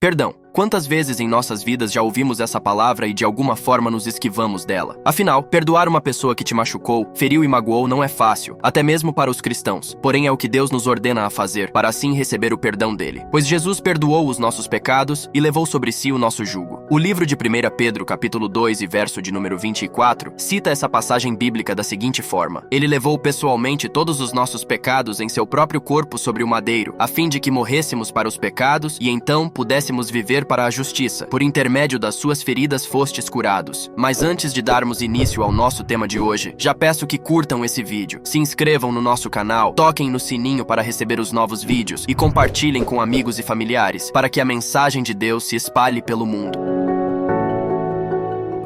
Perdão. Quantas vezes em nossas vidas já ouvimos essa palavra e de alguma forma nos esquivamos dela? Afinal, perdoar uma pessoa que te machucou, feriu e magoou não é fácil, até mesmo para os cristãos. Porém, é o que Deus nos ordena a fazer, para assim receber o perdão dele. Pois Jesus perdoou os nossos pecados e levou sobre si o nosso jugo. O livro de 1 Pedro, capítulo 2 e verso de número 24, cita essa passagem bíblica da seguinte forma: Ele levou pessoalmente todos os nossos pecados em seu próprio corpo sobre o madeiro, a fim de que morrêssemos para os pecados e então pudéssemos viver para a justiça. Por intermédio das suas feridas fostes curados. Mas antes de darmos início ao nosso tema de hoje, já peço que curtam esse vídeo, se inscrevam no nosso canal, toquem no sininho para receber os novos vídeos e compartilhem com amigos e familiares, para que a mensagem de Deus se espalhe pelo mundo.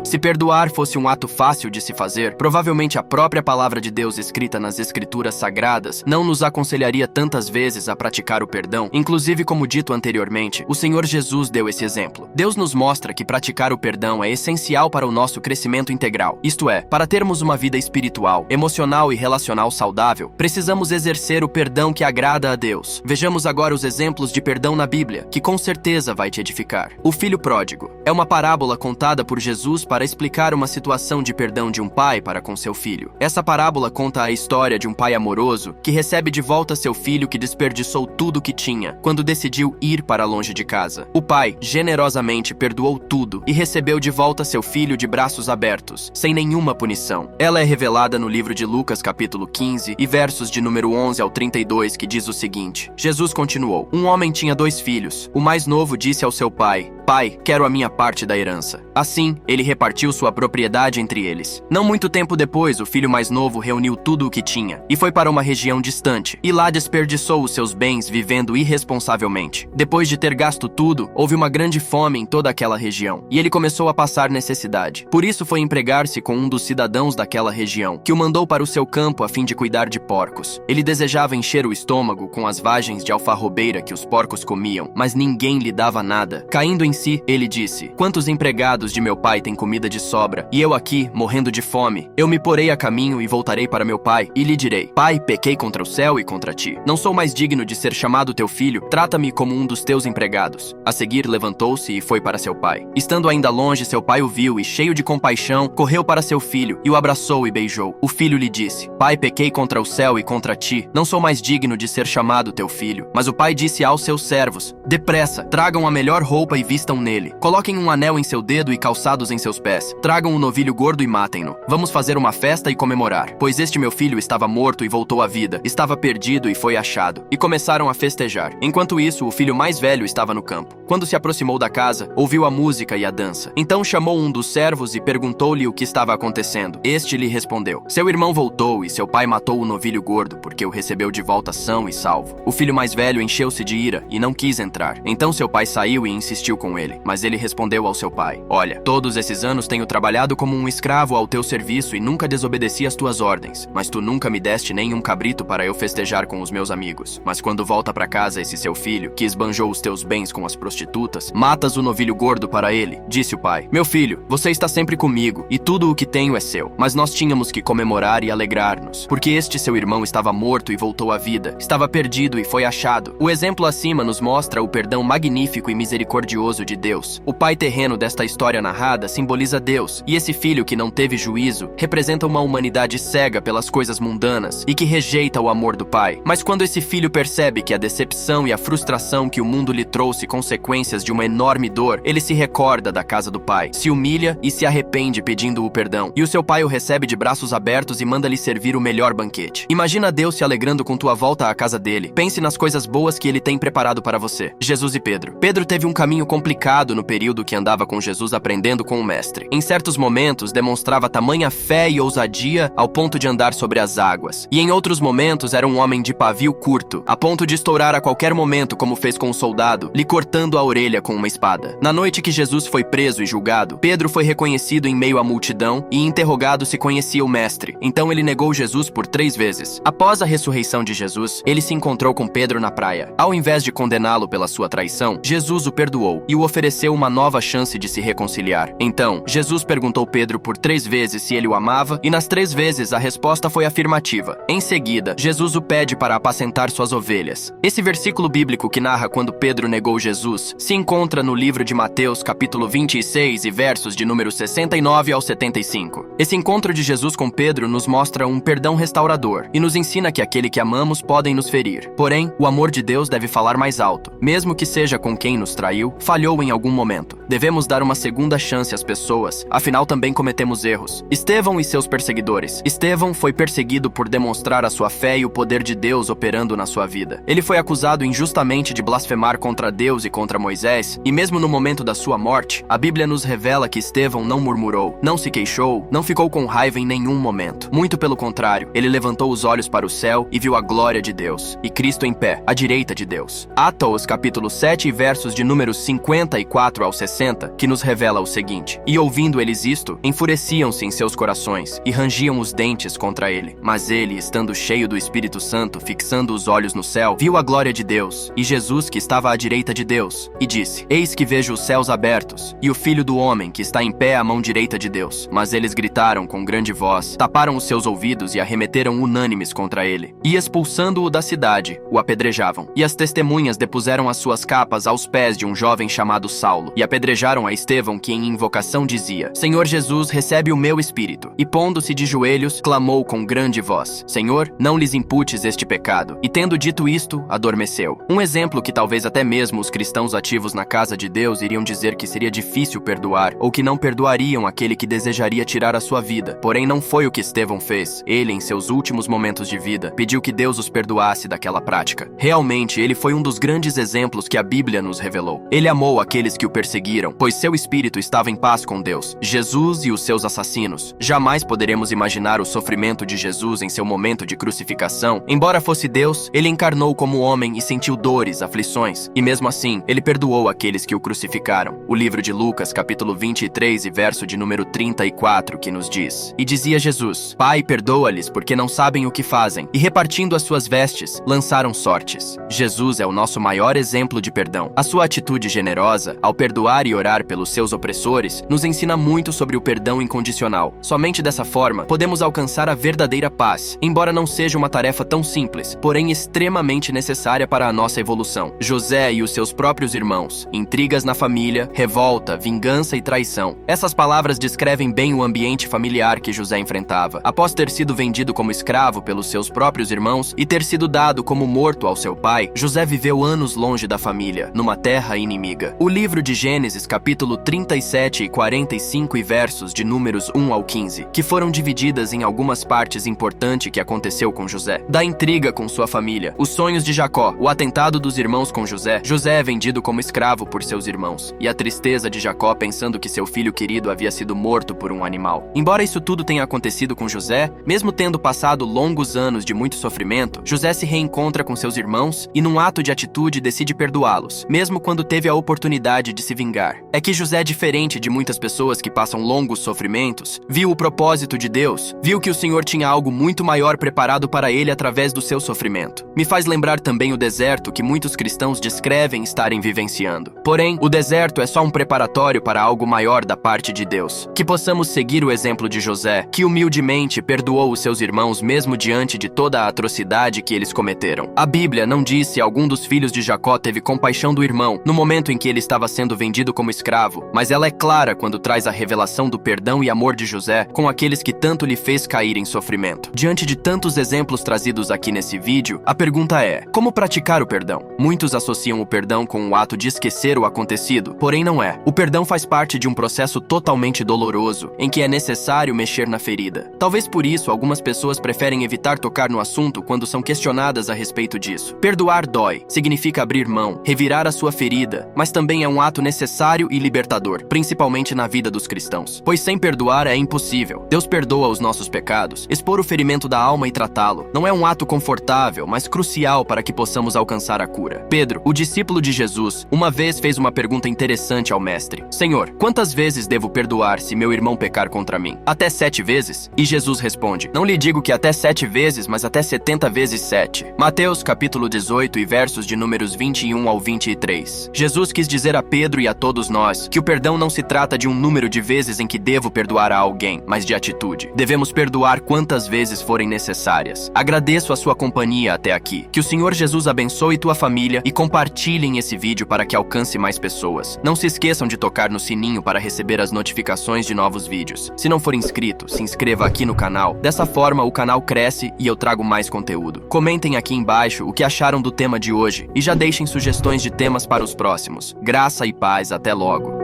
Se perdoar fosse um ato fácil de se fazer, provavelmente a própria palavra de Deus escrita nas Escrituras Sagradas não nos aconselharia tantas vezes a praticar o perdão. Inclusive, como dito anteriormente, o Senhor Jesus deu esse exemplo. Deus nos mostra que praticar o perdão é essencial para o nosso crescimento integral. Isto é, para termos uma vida espiritual, emocional e relacional saudável, precisamos exercer o perdão que agrada a Deus. Vejamos agora os exemplos de perdão na Bíblia, que com certeza vai te edificar. O filho pródigo é uma parábola contada por Jesus para explicar uma situação de perdão de um pai para com seu filho. Essa parábola conta a história de um pai amoroso que recebe de volta seu filho que desperdiçou tudo o que tinha quando decidiu ir para longe de casa. O pai generosamente perdoou tudo e recebeu de volta seu filho de braços abertos, sem nenhuma punição. Ela é revelada no livro de Lucas, capítulo 15, e versos de número 11 ao 32, que diz o seguinte: Jesus continuou: Um homem tinha 2 filhos. O mais novo disse ao seu pai: Pai, quero a minha parte da herança. Assim, ele repartiu sua propriedade entre eles. Não muito tempo depois, o filho mais novo reuniu tudo o que tinha e foi para uma região distante, e lá desperdiçou os seus bens vivendo irresponsavelmente. Depois de ter gasto tudo, houve uma grande fome em toda aquela região, e ele começou a passar necessidade. Por isso foi empregar-se com um dos cidadãos daquela região, que o mandou para o seu campo a fim de cuidar de porcos. Ele desejava encher o estômago com as vagens de alfarrobeira que os porcos comiam, mas ninguém lhe dava nada. Caindo em si, ele disse: Quantos empregados de meu pai têm comida de sobra, e eu aqui, morrendo de fome? Eu me porei a caminho e voltarei para meu pai, e lhe direi: Pai, pequei contra o céu e contra ti. Não sou mais digno de ser chamado teu filho, trata-me como um dos teus empregados. A seguir levantou-se e foi para seu pai. Estando ainda longe, seu pai o viu e, cheio de compaixão, correu para seu filho e o abraçou e beijou. O filho lhe disse: Pai, pequei contra o céu e contra ti. Não sou mais digno de ser chamado teu filho. Mas o pai disse aos seus servos: Depressa, tragam a melhor roupa e vistam nele. Coloquem um anel em seu dedo e calçados em seus pés. Tragam um novilho gordo e matem-no. Vamos fazer uma festa e comemorar. Pois este meu filho estava morto e voltou à vida. Estava perdido e foi achado. E começaram a festejar. Enquanto isso, o filho mais velho estava no campo. Quando se aproximou da casa, ouviu a música e a dança. Então chamou um dos servos e perguntou-lhe o que estava acontecendo. Este lhe respondeu: Seu irmão voltou e seu pai matou o novilho gordo, porque o recebeu de volta são e salvo. O filho mais velho encheu-se de ira e não quis entrar. Então seu pai saiu e insistiu com ele. Mas ele respondeu ao seu pai: Olha, todos esses anos tenho trabalhado como um escravo ao teu serviço e nunca desobedeci às tuas ordens. Mas tu nunca me deste nem um cabrito para eu festejar com os meus amigos. Mas quando volta para casa esse seu filho, que esbanjou os teus bens com as prostitutas, matas o novilho gordo para ele. Disse o pai: Meu filho, você está sempre comigo e tudo o que tenho é seu. Mas nós tínhamos que comemorar e alegrar-nos, porque este seu irmão estava morto e voltou à vida. Estava perdido e foi achado. O exemplo acima nos mostra o perdão magnífico e misericordioso de Deus. O pai terreno desta história narrada simboliza Deus, e esse filho que não teve juízo representa uma humanidade cega pelas coisas mundanas e que rejeita o amor do pai. Mas quando esse filho percebe que a decepção e a frustração que o mundo lhe trouxe consequências de uma enorme dor, ele se recorda da casa do pai, se humilha e se arrepende pedindo o perdão. E o seu pai o recebe de braços abertos e manda lhe servir o melhor banquete. Imagina Deus se alegrando com tua volta à casa dele. Pense nas coisas boas que ele tem preparado para você. Jesus e Pedro. Pedro teve um caminho complicado no período que andava com Jesus aprendendo com o mestre. Em certos momentos demonstrava tamanha fé e ousadia ao ponto de andar sobre as águas. E em outros momentos era um homem de pavio curto, a ponto de estourar a qualquer momento, como fez com um soldado, lhe cortando a orelha com uma espada. Na noite que Jesus foi preso e julgado, Pedro foi reconhecido em meio à multidão e interrogado se conhecia o mestre. Então ele negou Jesus por 3 vezes. Após a ressurreição de Jesus, ele se encontrou com Pedro na praia. Ao invés de condená-lo pela sua traição, Jesus o perdoou e o ofereceu uma nova chance de se reconciliar. Então, Jesus perguntou Pedro por 3 vezes se ele o amava, e nas 3 vezes a resposta foi afirmativa. Em seguida, Jesus o pede para apacentar suas ovelhas. Esse versículo bíblico que narra quando Pedro negou Jesus se encontra no livro de Mateus, capítulo 26 e versos de número 69 ao 75. Esse encontro de Jesus com Pedro nos mostra um perdão restaurador e nos ensina que aquele que amamos podem nos ferir. Porém, o amor de Deus deve falar mais alto. Mesmo que seja com quem nos traiu, falhou em algum momento. Devemos dar uma segunda chance às pessoas, afinal também cometemos erros. Estevão e seus perseguidores. Estevão foi perseguido por demonstrar a sua fé e o poder de Deus operando na sua vida. Ele foi acusado injustamente de blasfemar contra Deus e contra Moisés, e mesmo no momento da sua morte, a Bíblia nos revela que Estevão não murmurou, não se queixou, não ficou com raiva em nenhum momento. Muito pelo contrário, ele levantou os olhos para o céu e viu a glória de Deus, e Cristo em pé, à direita de Deus. Atos, capítulo 7, versos de números 54 ao 60, que nos revela o seguinte: E ouvindo eles isto, enfureciam-se em seus corações, e rangiam os dentes contra ele. Mas ele, estando cheio do Espírito Santo, fixando os olhos no céu, viu a glória de Deus, e Jesus que estava à direita de Deus, e disse: Eis que vejo os céus abertos, e o Filho do Homem que está em pé à mão direita de Deus. Mas eles gritaram com grande voz, taparam os seus ouvidos e arremeteram unânimes contra ele. E expulsando-o da cidade, o apedrejavam. E as testemunhas depuseram as suas capas aos pés de um jovem chamado Saulo, e apedrejaram a Estevão, que em invocação dizia: Senhor Jesus, recebe o meu espírito. E pondo-se de joelhos, clamou com grande voz: Senhor, não lhes imputes este pecado. E tendo dito isto, adormeceu. Um exemplo que talvez até mesmo os cristãos ativos na casa de Deus iriam dizer que seria difícil perdoar, ou que não perdoariam aquele que desejaria tirar a sua vida. Porém, não foi o que Estevão fez. Ele, em seus últimos momentos de vida, pediu que Deus os perdoasse daquela prática. Realmente, ele foi um dos grandes exemplos que a Bíblia nos revelou. Ele amou aqueles que o perseguiram, pois seu espírito estava em paz com Deus. Jesus e os seus assassinos. Jamais poderemos imaginar o sofrimento de Jesus em seu momento de crucificação. Embora fosse Deus, ele encarnou como homem e sentiu dores, aflições. E mesmo assim, ele perdoou aqueles que o crucificaram. O livro de Lucas, capítulo 23 e verso de número 34, que nos diz: E dizia Jesus: Pai, perdoa-lhes, porque não sabem o que fazem. E repartindo as suas vestes, lançaram sortes. Jesus é o nosso maior exemplo de perdão. A sua atitude generosa, ao perdoar e orar pelos seus opressores, nos ensina muito sobre o perdão incondicional. Somente dessa forma, podemos alcançar a verdadeira paz, embora não seja uma tarefa tão simples, porém extremamente necessária para a nossa evolução. José e os seus próprios irmãos, intrigas na família, revolta, vingança e traição. Essas palavras descrevem bem o ambiente familiar que José enfrentava. Após ter sido vendido como escravo pelos seus próprios irmãos e ter sido dado como morto ao seu pai, José viveu anos longe da família, numa terra inimiga. O livro de Gênesis, capítulo 37 e 45 e versos de números 1 ao 15, que foram divididas em algumas partes importantes que aconteceu com José. Da intriga com sua família, os sonhos de Jacó, o atentado dos irmãos com José, José é vendido como escravo por seus irmãos, e a tristeza de Jacó pensando que seu filho querido havia sido morto por um animal. Embora isso tudo tenha acontecido com José, mesmo tendo passado longos anos de muito sofrimento, José se reencontra com seus irmãos e num ato de atitude decide perdoá-los, mesmo quando teve a oportunidade de se vingar. É que José é diferente de muitas pessoas que passam longos sofrimentos, viu o propósito de Deus, viu que o Senhor tinha algo muito maior preparado para ele através do seu sofrimento. Me faz lembrar também o deserto que muitos cristãos descrevem estarem vivenciando. Porém, o deserto é só um preparatório para algo maior da parte de Deus. Que possamos seguir o exemplo de José, que humildemente perdoou os seus irmãos mesmo diante de toda a atrocidade que eles cometeram. A Bíblia não diz se algum dos filhos de Jacó teve compaixão do irmão no momento em que ele estava sendo vendido como escravo, mas ela é clara quando traz a revelação do perdão e amor de José com aqueles que tanto lhe fez cair em sofrimento. Diante de tantos exemplos trazidos aqui nesse vídeo, a pergunta é: como praticar o perdão? Muitos associam o perdão com o ato de esquecer o acontecido, porém não é. O perdão faz parte de um processo totalmente doloroso, em que é necessário mexer na ferida. Talvez por isso algumas pessoas preferem evitar tocar no assunto quando são questionadas a respeito disso. Perdoar dói, significa abrir mão, revirar a sua ferida, mas também é um ato necessário e libertador, principalmente na vida dos cristãos. Pois sem perdoar é impossível. Deus perdoa os nossos pecados. Expor o ferimento da alma e tratá-lo não é um ato confortável, mas crucial para que possamos alcançar a cura. Pedro, o discípulo de Jesus, uma vez fez uma pergunta interessante ao mestre: Senhor, quantas vezes devo perdoar se meu irmão pecar contra mim? Até 7 vezes? E Jesus responde: não lhe digo que até 7 vezes, mas até 70 vezes 7. Mateus capítulo 18 e versos de números 21 ao 23. Jesus quis dizer a Pedro e a todos nós que o perdão não se trata de um número de vezes em que devo perdoar a alguém, mas de atitude. Devemos perdoar quantas vezes forem necessárias. Agradeço a sua companhia até aqui. Que o Senhor Jesus abençoe tua família e compartilhem esse vídeo para que alcance mais pessoas. Não se esqueçam de tocar no sininho para receber as notificações de novos vídeos. Se não for inscrito, se inscreva aqui no canal. Dessa forma, o canal cresce e eu trago mais conteúdo. Comentem aqui embaixo o que acharam do tema de hoje e já deixem sugestões de temas para os próximos. Graça e paz, até logo!